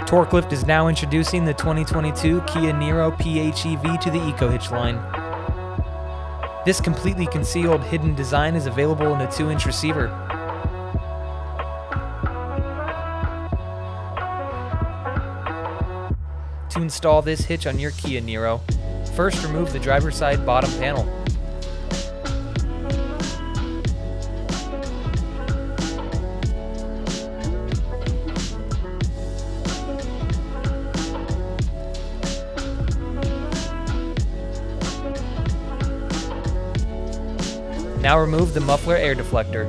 Torklift is now introducing the 2022 Kia Niro PHEV to the EcoHitch line. This completely concealed hidden design is available in a 2-inch receiver. To install this hitch on your Kia Niro, first remove the driver's side bottom panel. Now remove the muffler air deflector.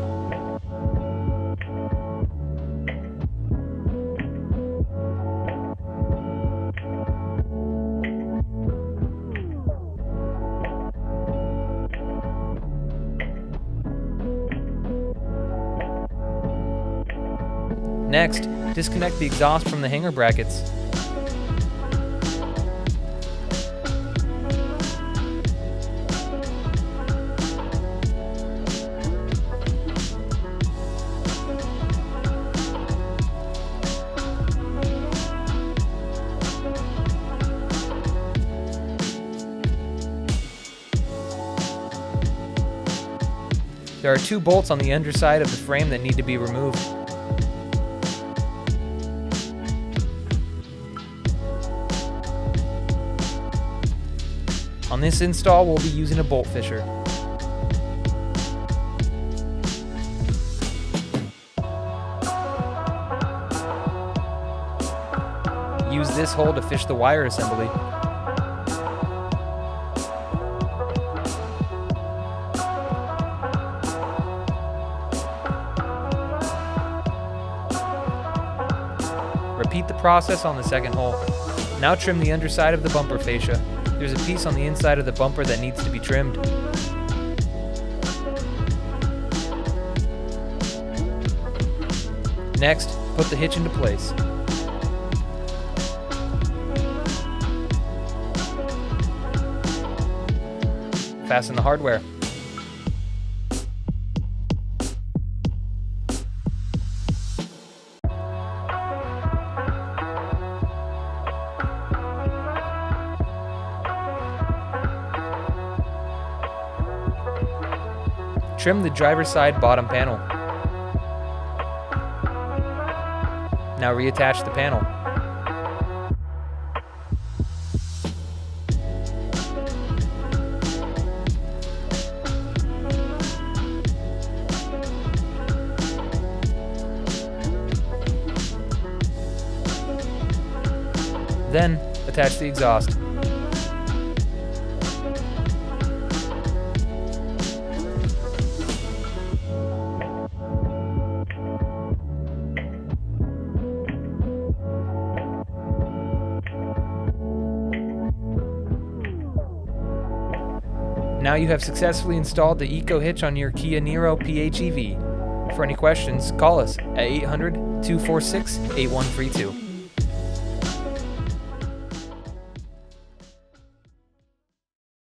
Next, disconnect the exhaust from the hanger brackets. There are 2 bolts on the underside of the frame that need to be removed. On this install, we'll be using a bolt fisher. Use this hole to fish the wire assembly. Repeat the process on the second hole. Now trim the underside of the bumper fascia. There's a piece on the inside of the bumper that needs to be trimmed. Next, put the hitch into place. Fasten the hardware. Trim the driver's side bottom panel. Now reattach the panel. Then, attach the exhaust. Now you have successfully installed the EcoHitch on your Kia Niro PHEV. For any questions, call us at 800-246-8132.